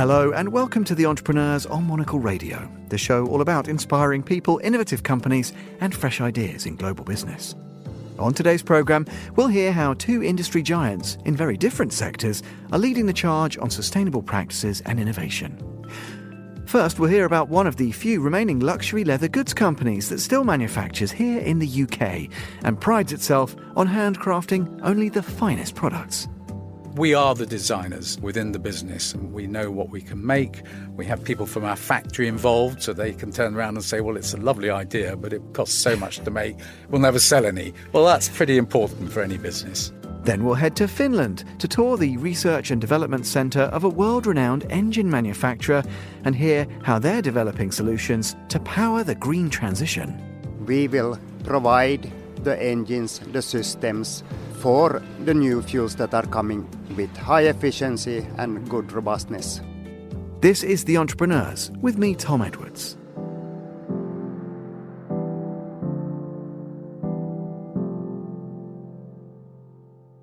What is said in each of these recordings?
Hello and welcome to The Entrepreneurs on Monocle Radio, the show all about inspiring people, innovative companies and fresh ideas in global business. On today's programme, we'll hear how two industry giants in very different sectors are leading the charge on sustainable practices and innovation. First, we'll hear about one of the few remaining luxury leather goods companies that still manufactures here in the UK and prides itself on handcrafting only the finest products. We are the designers within the business and we know what we can make. We have people from our factory involved so they can turn around and say, well, it's a lovely idea, but it costs so much to make, we'll never sell any. Well, that's pretty important for any business. Then we'll head to Finland to tour the research and development centre of a world-renowned engine manufacturer and hear how they're developing solutions to power the green transition. We will provide the engines, the systems for the new fuels that are coming with high efficiency and good robustness. This is The Entrepreneurs with me, Tom Edwards.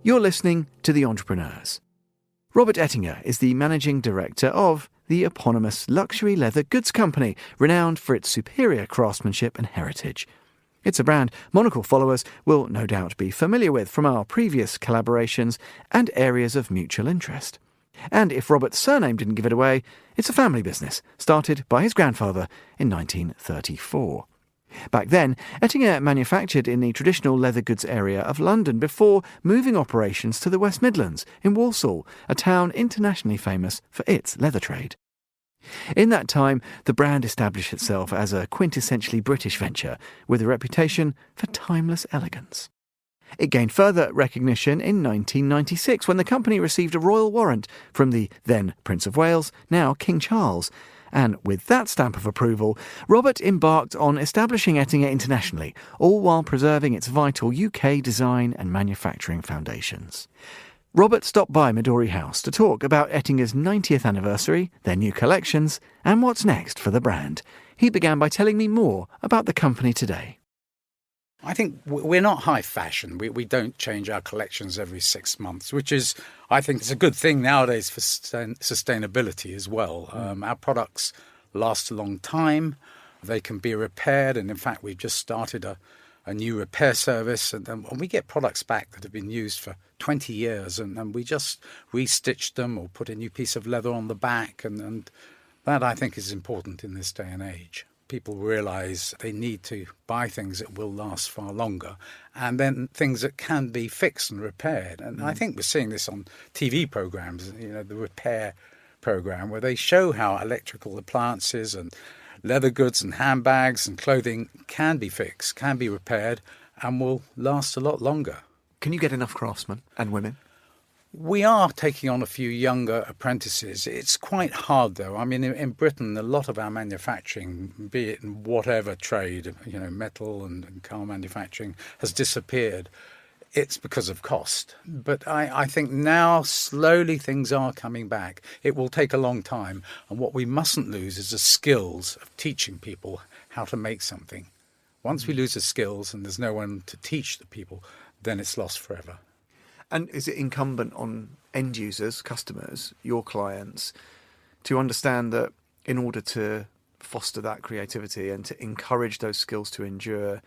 You're listening to The Entrepreneurs. Robert Ettinger is the managing director of the eponymous luxury leather goods company, renowned for its superior craftsmanship and heritage. It's a brand Monocle followers will no doubt be familiar with from our previous collaborations and areas of mutual interest. And if Robert's surname didn't give it away, it's a family business started by his grandfather in 1934. Back then, Ettinger manufactured in the traditional leather goods area of London before moving operations to the West Midlands in Walsall, a town internationally famous for its leather trade. In that time, the brand established itself as a quintessentially British venture with a reputation for timeless elegance. It gained further recognition in 1996 when the company received a royal warrant from the then Prince of Wales, now King Charles. And with that stamp of approval, Robert embarked on establishing Ettinger internationally, all while preserving its vital UK design and manufacturing foundations. Robert stopped by Midori House to talk about Ettinger's 90th anniversary, their new collections, and what's next for the brand. He began by telling me more about the company today. I think we're not high fashion. We don't change our collections every 6 months, which is, I think, it's a good thing nowadays for sustainability as well. Our products last a long time. They can be repaired. And in fact, we've just started a new repair service. And we get products back that have been used for 20 years. And we just restitch them or put a new piece of leather on the back. And that, I think, is important in this day and age. People realise they need to buy things that will last far longer and then things that can be fixed and repaired. And I think we're seeing this on TV programmes, the repair programme, where they show how electrical appliances and leather goods and handbags and clothing can be fixed, can be repaired and will last a lot longer. Can you get enough craftsmen and women? We are taking on a few younger apprentices. It's quite hard, though. I mean, in Britain, a lot of our manufacturing, be it in whatever trade, metal and car manufacturing, has disappeared. It's because of cost. But I think now, slowly, things are coming back. It will take a long time. And what we mustn't lose is the skills of teaching people how to make something. Once we lose the skills and there's no one to teach the people, then it's lost forever. And is it incumbent on end users, customers, your clients, to understand that in order to foster that creativity and to encourage those skills to endure,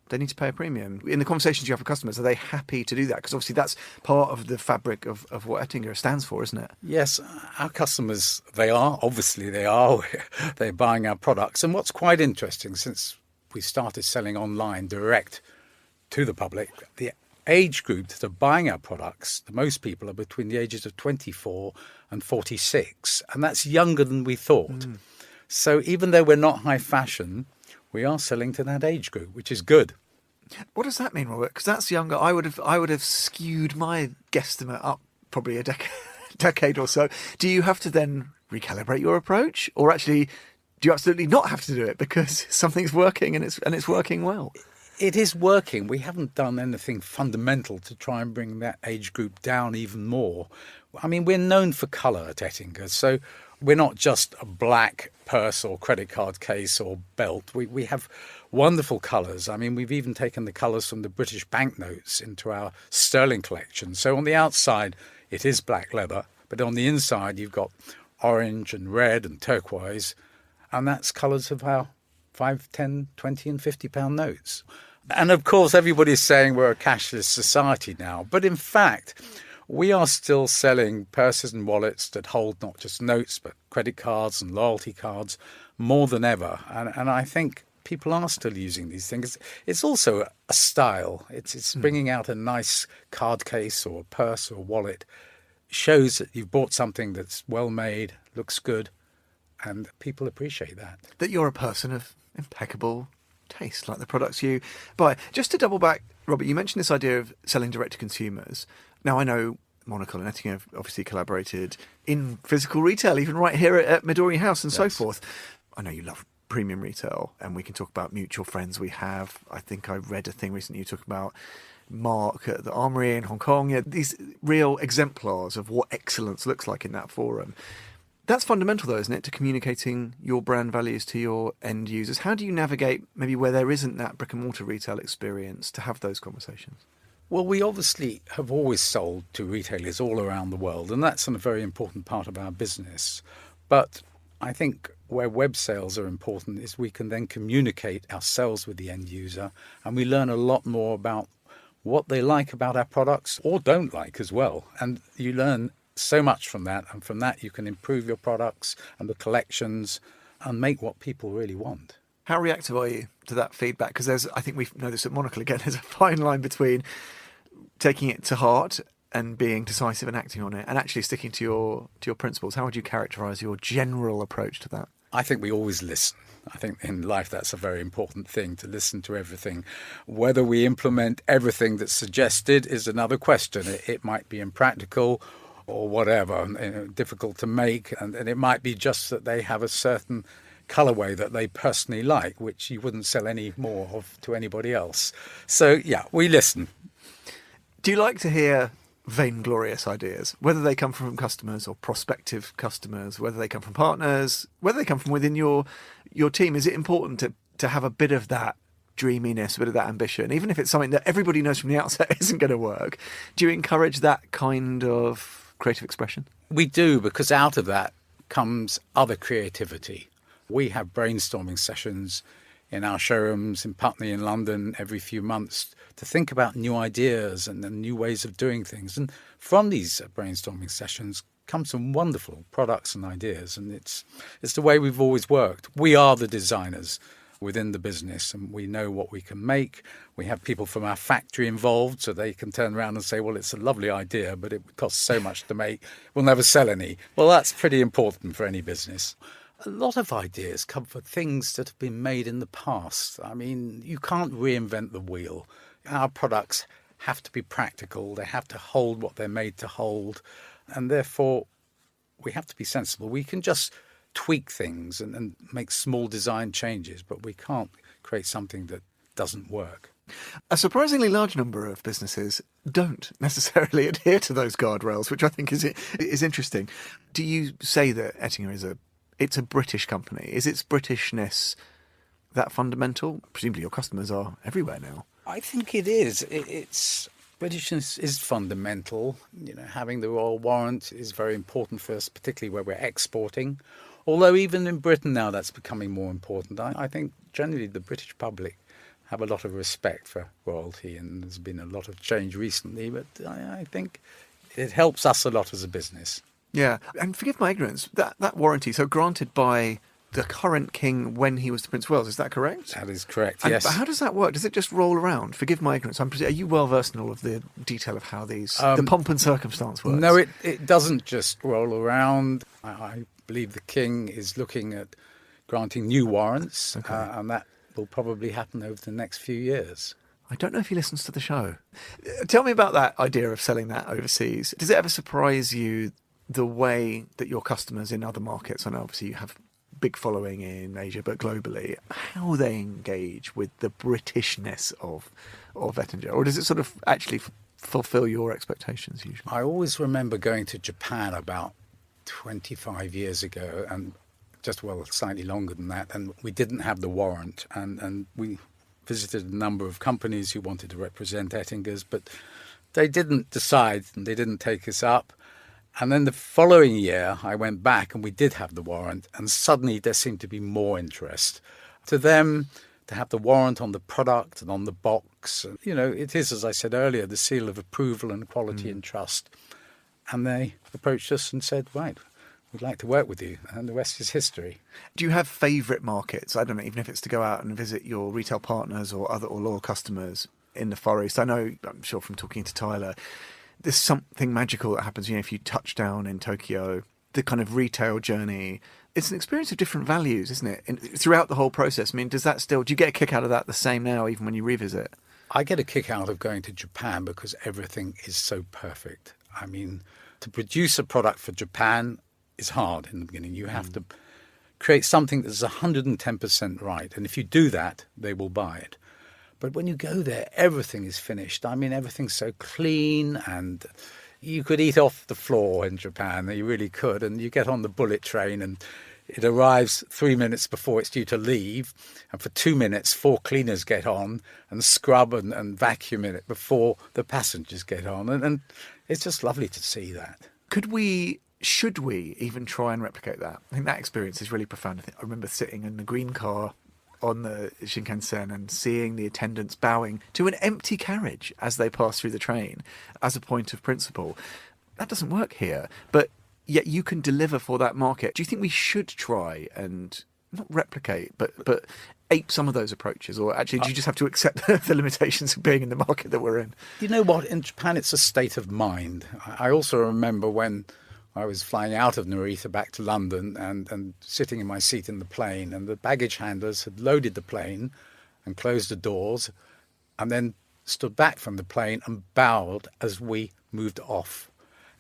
they need to pay a premium? In the conversations you have with customers, are they happy to do that? Because obviously that's part of the fabric of what Ettinger stands for, isn't it? Yes, our customers, they are. They're buying our products. And what's quite interesting, since we started selling online direct to the public, the age group that are buying our products, the most people are between the ages of 24 and 46, and that's younger than we thought. So even though we're not high fashion, we are selling to that age group, which is good. What does that mean, Robert? Because that's younger. I would have skewed my guesstimate up probably a decade or so. Do you have to then recalibrate your approach, or actually do you absolutely not have to do it because something's working and it's working well? It is working. We haven't done anything fundamental to try and bring that age group down even more. I mean, we're known for colour at Ettinger, so we're not just a black purse or credit card case or belt. We have wonderful colours. I mean, we've even taken the colours from the British banknotes into our sterling collection. So on the outside, it is black leather, but on the inside, you've got orange and red and turquoise, and that's colours of our 5, 10, 20 and £50 notes. And of course, everybody's saying we're a cashless society now, but in fact, we are still selling purses and wallets that hold not just notes, but credit cards and loyalty cards more than ever. And I think people are still using these things. It's also a style. It's bringing out a nice card case or a purse or a wallet. Shows that you've bought something that's well made, looks good, and people appreciate that. That you're a person of impeccable taste, like the products you buy. Just to double back, Robert, you mentioned this idea of selling direct to consumers. Now, I know Monocle and Ettinger have obviously collaborated in physical retail, even right here at Midori House and so forth. I know you love premium retail, and we can talk about mutual friends we have. I think I read a thing recently you talked about Mark at the Armory in Hong Kong. Yeah, these real exemplars of what excellence looks like in that forum. That's fundamental, though, isn't it, to communicating your brand values to your end users? How do you navigate maybe where there isn't that brick and mortar retail experience to have those conversations? Well, we obviously have always sold to retailers all around the world, and that's a very important part of our business. But I think where web sales are important is we can then communicate ourselves with the end user, and we learn a lot more about what they like about our products or don't like as well. And you learn so much from that, and from that you can improve your products and the collections and make what people really want. How reactive are you to that feedback? Because I think we know this at Monocle again, there's a fine line between taking it to heart and being decisive and acting on it, and actually sticking to your principles. How would you characterise your general approach to that? I think we always listen. I think in life that's a very important thing, to listen to everything. Whether we implement everything that's suggested is another question. It might be impractical or whatever, difficult to make, and it might be just that they have a certain colourway that they personally like, which you wouldn't sell any more of to anybody else. So, yeah, we listen. Do you like to hear vainglorious ideas, whether they come from customers or prospective customers, whether they come from partners, whether they come from within your team? Is it important to have a bit of that dreaminess, a bit of that ambition, even if it's something that everybody knows from the outset isn't going to work? Do you encourage that kind of creative expression? We do, because out of that comes other creativity. We have brainstorming sessions in our showrooms in Putney in London every few months to think about new ideas and new ways of doing things. And from these brainstorming sessions come some wonderful products and ideas. And it's the way we've always worked. We are the designers within the business, and we know what we can make. We have people from our factory involved, so they can turn around and say, well, it's a lovely idea, but it costs so much to make, we'll never sell any. Well, that's pretty important for any business. A lot of ideas come from things that have been made in the past. I mean, you can't reinvent the wheel. Our products have to be practical. They have to hold what they're made to hold. And therefore, we have to be sensible. We can just tweak things and make small design changes, but we can't create something that doesn't work. A surprisingly large number of businesses don't necessarily adhere to those guardrails, which I think is interesting. Do you say that Ettinger it's a British company? Is its Britishness that fundamental? Presumably your customers are everywhere now. I think it is. It's Britishness is fundamental. Having the royal warrant is very important for us, particularly where we're exporting. Although even in Britain now that's becoming more important. I think generally the British public have a lot of respect for royalty, and there's been a lot of change recently, but I think it helps us a lot as a business. Yeah, and forgive my ignorance, that warranty, so granted by the current king when he was the Prince of Wales, is that correct? That is correct, and, yes. But how does that work? Does it just roll around? Forgive my ignorance. Are you well versed in all of the detail of how the pomp and circumstance works? No, it doesn't just roll around. I believe the king is looking at granting new warrants, okay. And that will probably happen over the next few years. I don't know if he listens to the show. Tell me about that idea of selling that overseas. Does it ever surprise you the way that your customers in other markets, and obviously you have big following in Asia, but globally, how they engage with the Britishness of Ettinger? Or does it sort of actually fulfill your expectations usually? I always remember going to Japan about 25 years ago, and slightly longer than that, and we didn't have the warrant, and we visited a number of companies who wanted to represent Ettinger's, but they didn't decide and they didn't take us up. And then the following year, I went back and we did have the warrant, and suddenly there seemed to be more interest. To them, to have the warrant on the product and on the box, it is, as I said earlier, the seal of approval and quality and trust. And they approached us and said, right, we'd like to work with you, and the rest is history. Do you have favourite markets? I don't know, even if it's to go out and visit your retail partners or loyal customers in the Far East. I know, I'm sure from talking to Tyler, there's something magical that happens, if you touch down in Tokyo, the kind of retail journey. It's an experience of different values, isn't it? Throughout the whole process. I mean, do you get a kick out of that the same now, even when you revisit? I get a kick out of going to Japan because everything is so perfect. I mean, to produce a product for Japan is hard in the beginning. You have to create something that's 110% right. And if you do that, they will buy it. But when you go there, everything is finished. I mean, everything's so clean, and you could eat off the floor in Japan. You really could. And you get on the bullet train and it arrives 3 minutes before it's due to leave. And for 2 minutes, 4 cleaners get on and scrub and vacuum in it before the passengers get on. And it's just lovely to see that. Should we even try and replicate that? I think that experience is really profound. I remember sitting in the green car on the Shinkansen and seeing the attendants bowing to an empty carriage as they pass through the train as a point of principle. That doesn't work here, but yet you can deliver for that market. Do you think we should try and not replicate, but ape some of those approaches? Or actually, do you just have to accept the limitations of being in the market that we're in? You know what? In Japan, it's a state of mind. I also remember when I was flying out of Narita back to London and sitting in my seat in the plane, and the baggage handlers had loaded the plane and closed the doors and then stood back from the plane and bowed as we moved off.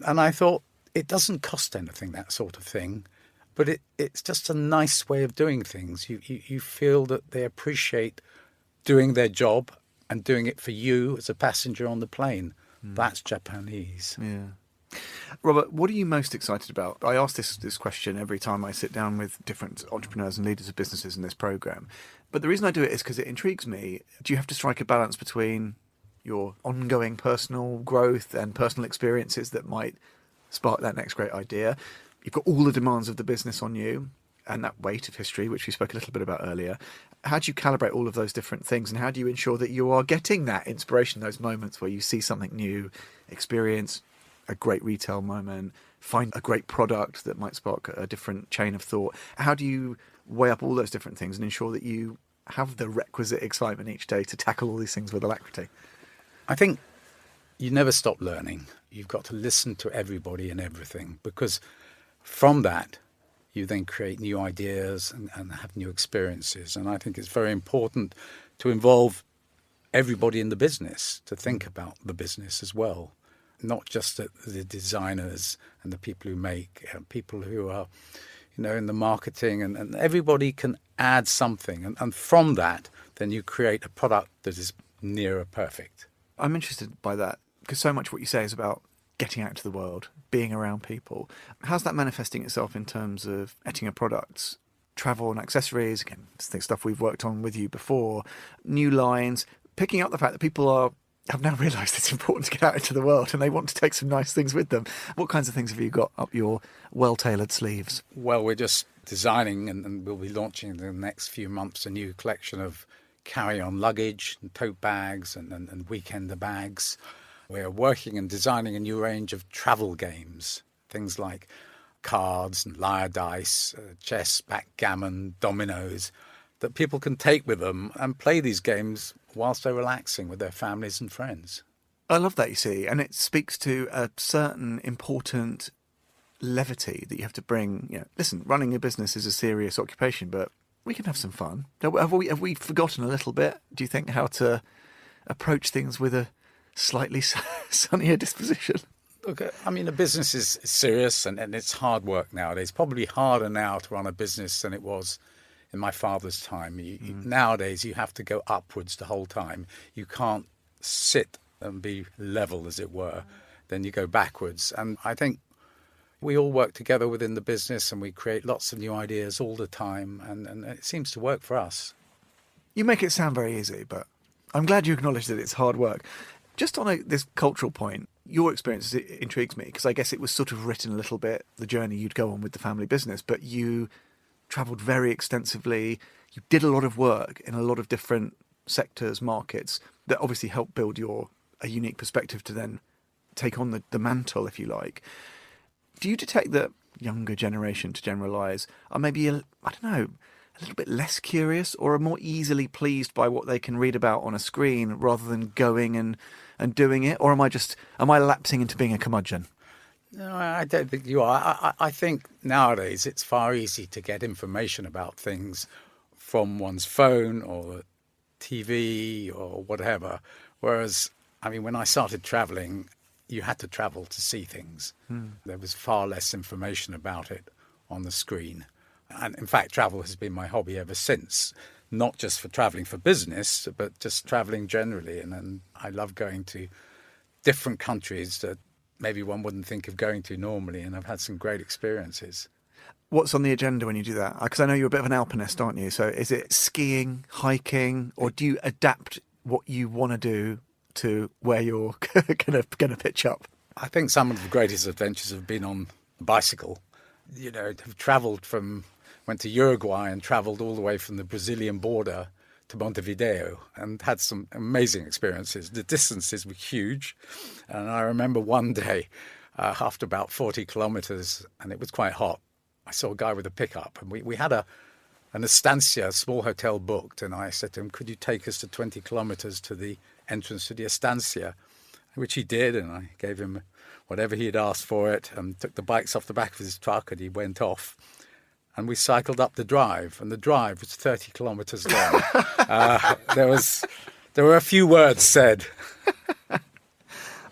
And I thought, it doesn't cost anything, that sort of thing, but it's just a nice way of doing things. You feel that they appreciate doing their job and doing it for you as a passenger on the plane. That's Japanese. Yeah. Robert, what are you most excited about? I ask this question every time I sit down with different entrepreneurs and leaders of businesses in this programme. But the reason I do it is because it intrigues me. Do you have to strike a balance between your ongoing personal growth and personal experiences that might spark that next great idea? You've got all the demands of the business on you and that weight of history, which we spoke a little bit about earlier. How do you calibrate all of those different things, and how do you ensure that you are getting that inspiration, those moments where you see something new, experience a great retail moment, find a great product that might spark a different chain of thought? How do you weigh up all those different things and ensure that you have the requisite excitement each day to tackle all these things with alacrity? I think you never stop learning. You've got to listen to everybody and everything, because from that, you then create new ideas and have new experiences. And I think it's very important to involve everybody in the business, to think about the business as well. Not just the designers and the people who make, people who are, in the marketing, and everybody can add something. And from that, then you create a product that is nearer perfect. I'm interested by that because so much what you say is about getting out into the world, being around people. How's that manifesting itself in terms of Ettinger products, travel and accessories? Again, stuff we've worked on with you before, new lines, picking up the fact that people have now realised it's important to get out into the world and they want to take some nice things with them. What kinds of things have you got up your well-tailored sleeves? Well, we're just designing and we'll be launching in the next few months a new collection of carry-on luggage and tote bags and weekender bags. We're working and designing a new range of travel games, things like cards and liar dice, chess, backgammon, dominoes, that people can take with them and play these games whilst they're relaxing with their families and friends. I love that, you see, and it speaks to a certain important levity that you have to bring. Listen, running a business is a serious occupation, but we can have some fun. Have we forgotten a little bit, do you think, how to approach things with a slightly sunnier disposition? Look, I mean, a business is serious and it's hard work nowadays. Probably harder now to run a business than it was in my father's time. Nowadays, you have to go upwards the whole time. You can't sit and be level, as it were. Then you go backwards. And I think we all work together within the business and we create lots of new ideas all the time. And it seems to work for us. You make it sound very easy, but I'm glad you acknowledge that it's hard work. Just on this cultural point, Your experience intrigues me because I guess it was sort of written a little bit, the journey you'd go on with the family business, but you travelled very extensively. You did a lot of work in a lot of different sectors, markets, that obviously helped build a unique perspective to then take on the mantle, if you like. Do you detect that younger generation, to generalise, are maybe, a little bit less curious or are more easily pleased by what they can read about on a screen rather than going and doing it? Or am I lapsing into being a curmudgeon? No, I don't think you are. I think nowadays it's far easier to get information about things from one's phone or TV or whatever. Whereas, when I started travelling, you had to travel to see things. There was far less information about it on the screen. And in fact, travel has been my hobby ever since, not just for travelling for business, but just travelling generally. And I love going to different countries that maybe one wouldn't think of going to normally, and I've had some great experiences. What's on the agenda when you do that? Because I know you're a bit of an alpinist, aren't you? So is it skiing, hiking, or do you adapt what you want to do to where you're going to pitch up? I think some of the greatest adventures have been on a bicycle. Went to Uruguay and travelled all the way from the Brazilian border to Montevideo and had some amazing experiences. The distances were huge. And I remember one day, after about 40 kilometres, and it was quite hot, I saw a guy with a pickup, and we had an estancia, a small hotel booked, and I said to him, could you take us to 20 kilometres to the entrance to the estancia? Which he did, and I gave him whatever he had asked for it, and took the bikes off the back of his truck, and he went off. And we cycled up the drive, and the drive was 30 kilometres long. There were a few words said.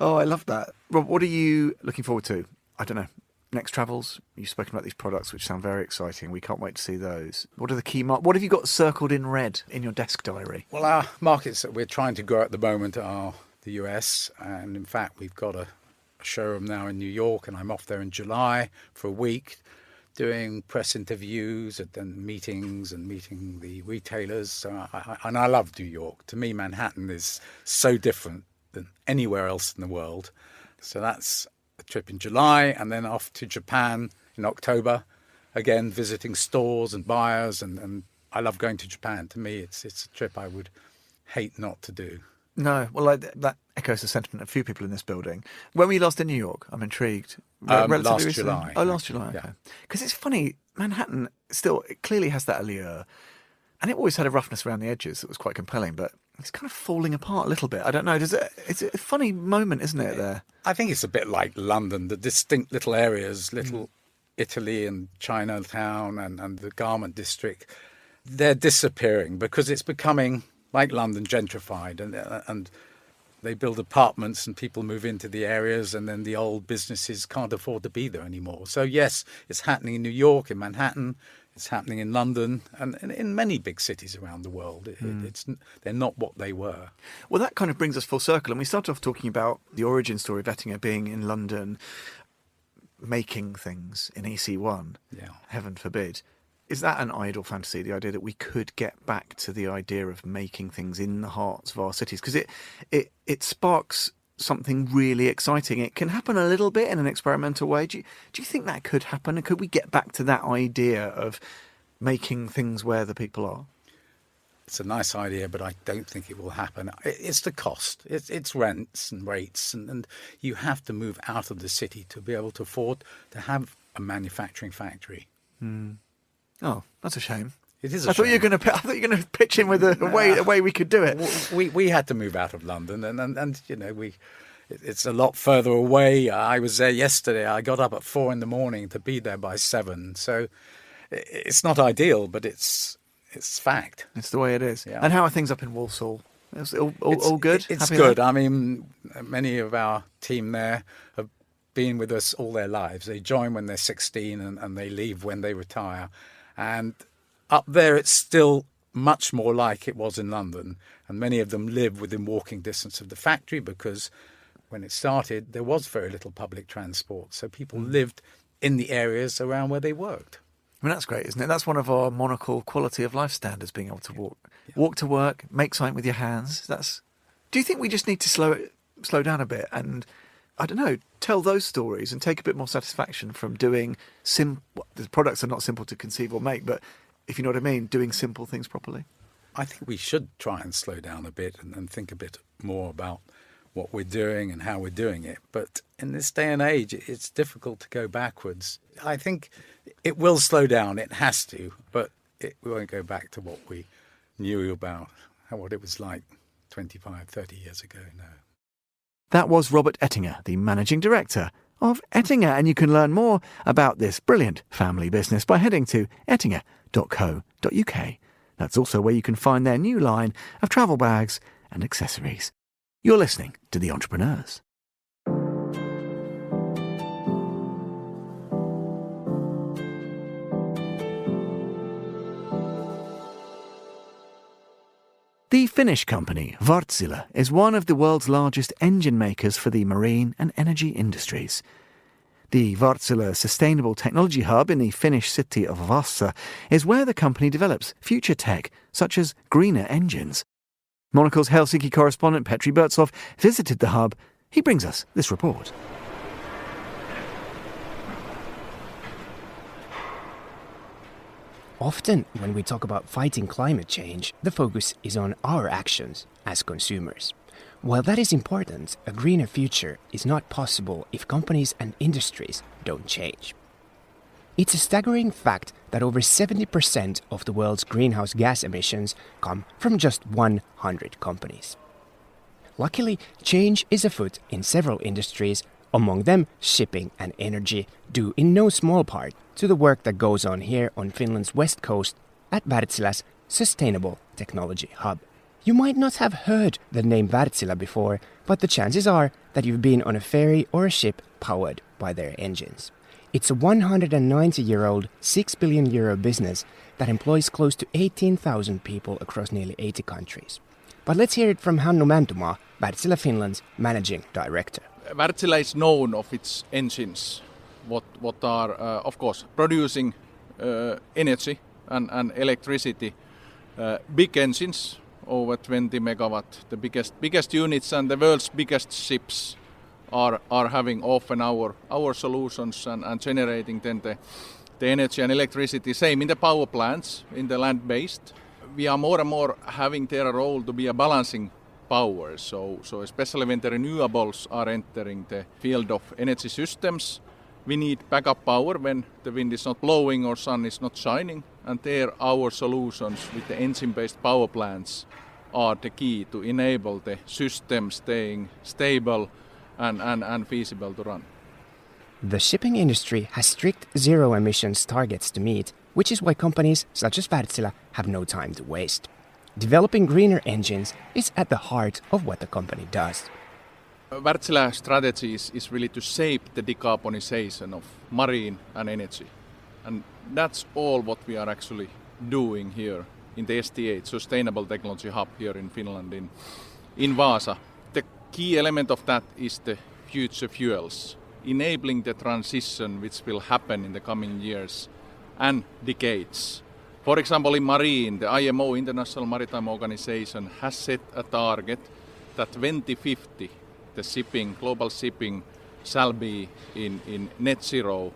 Oh, I love that. Rob, what are you looking forward to? I don't know. Next travels? You've spoken about these products, which sound very exciting. We can't wait to see those. What are the key what have you got circled in red in your desk diary? Well, our markets that we're trying to grow at the moment are the US, and in fact, we've got a showroom now in New York, and I'm off there in July for a week, doing press interviews and meetings and meeting the retailers. So I love New York. To me, Manhattan is so different than anywhere else in the world. So that's a trip in July, and then off to Japan in October, again visiting stores and buyers. And I love going to Japan. To me, it's a trip I would hate not to do. No, well, that echoes the sentiment of a few people in this building. When were you last in New York? I'm intrigued. Last July. Oh, last July, okay. Because it's funny, Manhattan it clearly has that allure. And it always had a roughness around the edges that was quite compelling, but it's kind of falling apart a little bit. I don't know. It's a funny moment, isn't it, there? I think it's a bit like London, the distinct little areas, Little Italy and Chinatown and the garment district. They're disappearing because it's becoming like London, gentrified, and they build apartments and people move into the areas, and then the old businesses can't afford to be there anymore. So yes, it's happening in New York, in Manhattan, it's happening in London, and in many big cities around the world. They're not what they were. Well, that kind of brings us full circle, and we started off talking about the origin story of Ettinger being in London, making things in EC1. Yeah. Heaven forbid. Is that an idle fantasy, the idea that we could get back to the idea of making things in the hearts of our cities? Because it sparks something really exciting. It can happen a little bit in an experimental way. Do you think that could happen? Could we get back to that idea of making things where the people are? It's a nice idea, but I don't think it will happen. It's the cost. It's rents and rates, and you have to move out of the city to be able to afford to have a manufacturing factory. Oh, that's a shame. It is. I thought you were going to pitch in with a way we could do it. We had to move out of London, and it's a lot further away. I was there yesterday. I got up at 4 a.m. to be there by 7. So it's not ideal, but it's fact. It's the way it is. Yeah. And how are things up in Walsall? It's all good? It's Happy good. there? I mean, many of our team there have been with us all their lives. They join when they're 16 and they leave when they retire. And up there, it's still much more like it was in London. And many of them live within walking distance of the factory because when it started, there was very little public transport. So people lived in the areas around where they worked. I mean, that's great, isn't it? That's one of our Monocle quality of life standards, being able to walk to work, make something with your hands. Do you think we just need to slow down a bit and I don't know, tell those stories and take a bit more satisfaction from doing the products are not simple to conceive or make, but if you know what I mean, doing simple things properly. I think we should try and slow down a bit and think a bit more about what we're doing and how we're doing it. But in this day and age, it's difficult to go backwards. I think it will slow down. It has to, but we won't go back to what we knew about, what it was like 25, 30 years ago, no. That was Robert Ettinger, the managing director of Ettinger, and you can learn more about this brilliant family business by heading to ettinger.co.uk. That's also where you can find their new line of travel bags and accessories. You're listening to The Entrepreneurs. The Finnish company Wärtsilä is one of the world's largest engine makers for the marine and energy industries. The Wärtsilä Sustainable Technology Hub in the Finnish city of Vaasa is where the company develops future tech such as greener engines. Monocle's Helsinki correspondent Petri Burtsov visited the hub. He brings us this report. Often, when we talk about fighting climate change, the focus is on our actions as consumers. While that is important, a greener future is not possible if companies and industries don't change. It's a staggering fact that over 70% of the world's greenhouse gas emissions come from just 100 companies. Luckily, change is afoot in several industries, among them shipping and energy, due in no small part to the work that goes on here on Finland's west coast at Wärtsilä's Sustainable Technology Hub. You might not have heard the name Wärtsilä before, but the chances are that you've been on a ferry or a ship powered by their engines. It's a 190-year-old, €6 billion business that employs close to 18,000 people across nearly 80 countries. But let's hear it from Hannu Mäntymaa, Wärtsilä Finland's managing director. Wärtsilä is known of its engines, what are, of course, producing energy and electricity. Big engines, over 20 megawatt, the biggest units and the world's biggest ships are having often our solutions and generating then the energy and electricity. Same in the power plants, in the land-based. We are more and more having their role to be a balancing power. So especially when the renewables are entering the field of energy systems, we need backup power when the wind is not blowing or sun is not shining. And there our solutions with the engine-based power plants are the key to enable the system staying stable and feasible to run. The shipping industry has strict zero emissions targets to meet, which is why companies such as Wärtsilä have no time to waste. Developing greener engines is at the heart of what the company does. Wärtsilä strategy is really to shape the decarbonization of marine and energy. And that's all what we are actually doing here in the STH, Sustainable Technology Hub here in Finland, in Vaasa. The key element of that is the future fuels, enabling the transition which will happen in the coming years and decades. For example, in marine, the IMO, International Maritime Organization, has set a target that 2050, the global shipping shall be in net zero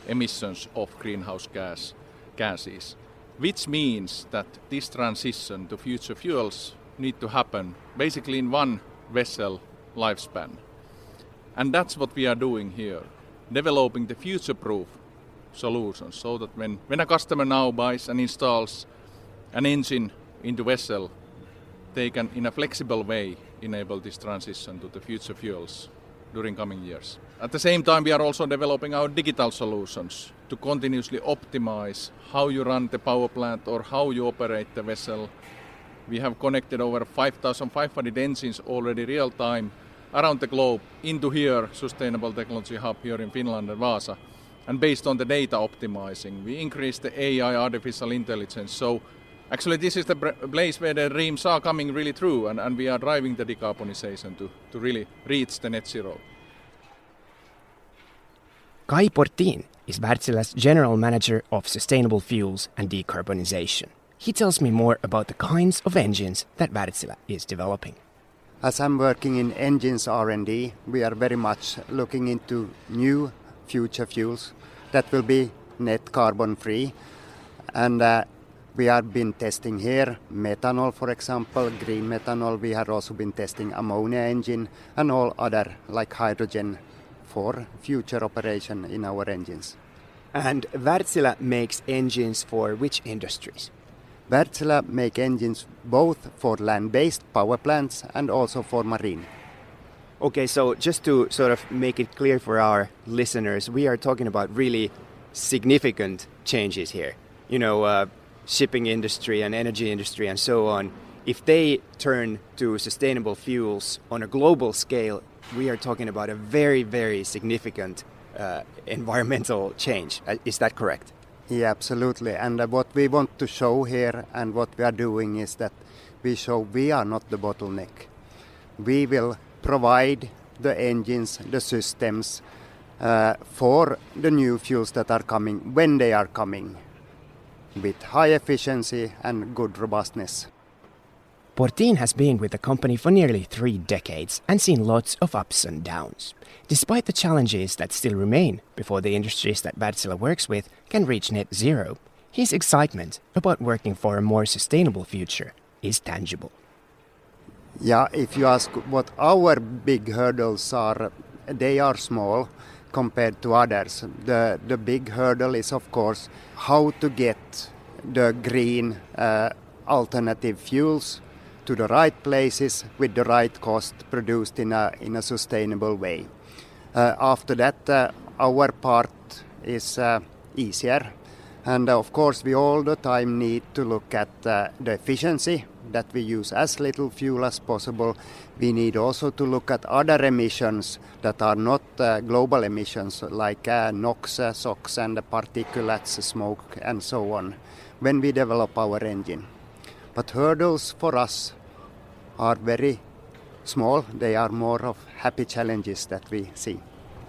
emissions of greenhouse gases, which means that this transition to future fuels need to happen basically in one vessel lifespan. And that's what we are doing here, developing the future-proof solutions so that when a customer now buys and installs an engine into vessel, they can in a flexible way enable this transition to the future fuels during coming years. At the same time, we are also developing our digital solutions to continuously optimize how you run the power plant or how you operate the vessel. We have connected over 5,500 engines already real time around the globe into here, Sustainable Technology Hub here in Finland and Vaasa. And based on the data optimizing, we increase the AI, artificial intelligence. So actually this is the place where the dreams are coming really true, and we are driving the decarbonization to really reach the net zero. Kai Portin is Wärtsilä's General Manager of Sustainable Fuels and Decarbonization. He tells me more about the kinds of engines that Wärtsilä is developing. As I'm working in engines R&D, we are very much looking into new future fuels that will be net carbon free. And we have been testing here methanol, for example, green methanol. We have also been testing ammonia engine and all other like hydrogen for future operation in our engines. And Wärtsilä makes engines for which industries? Wärtsilä make engines both for land-based power plants and also for marine. Okay, so just to sort of make it clear for our listeners, we are talking about really significant changes here. You know, shipping industry and energy industry and so on. If they turn to sustainable fuels on a global scale, we are talking about a very, very significant environmental change. Is that correct? Yeah, absolutely. And what we want to show here and what we are doing is that we show we are not the bottleneck. We will provide the engines, the systems for the new fuels that are coming when they are coming with high efficiency and good robustness. Portin has been with the company for nearly 3 decades and seen lots of ups and downs. Despite the challenges that still remain before the industries that Wärtsilä works with can reach net zero, his excitement about working for a more sustainable future is tangible. Yeah, if you ask what our big hurdles are, they are small compared to others. The big hurdle is, of course, how to get the green alternative fuels to the right places with the right cost, produced in a sustainable way. After that, our part is easier. And of course, we all the time need to look at the efficiency, that we use as little fuel as possible. We need also to look at other emissions that are not global emissions, like NOx, SOx, and the particulates, smoke, and so on, when we develop our engine. But hurdles for us are very small. They are more of happy challenges that we see.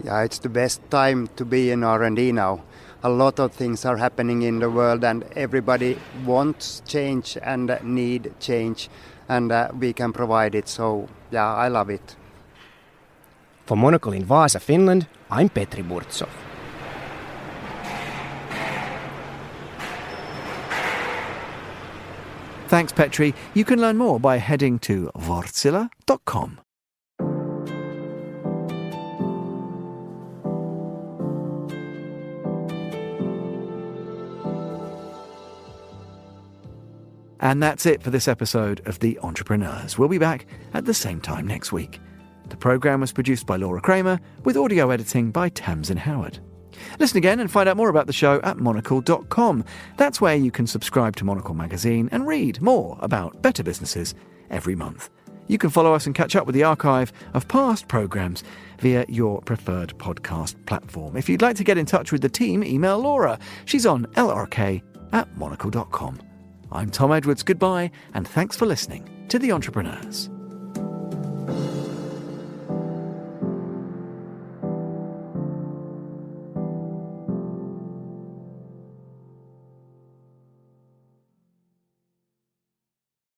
Yeah, it's the best time to be in R&D now. A lot of things are happening in the world and everybody wants change and need change, and we can provide it. So, yeah, I love it. For Monocle in Vaasa, Finland, I'm Petri Burtsov. Thanks, Petri. You can learn more by heading to wärtsilä.com. And that's it for this episode of The Entrepreneurs. We'll be back at the same time next week. The programme was produced by Laura Kramer, with audio editing by Tamsin Howard. Listen again and find out more about the show at monocle.com. That's where you can subscribe to Monocle magazine and read more about better businesses every month. You can follow us and catch up with the archive of past programmes via your preferred podcast platform. If you'd like to get in touch with the team, email Laura. She's on lrk@monocle.com. I'm Tom Edwards. Goodbye, and thanks for listening to The Entrepreneurs.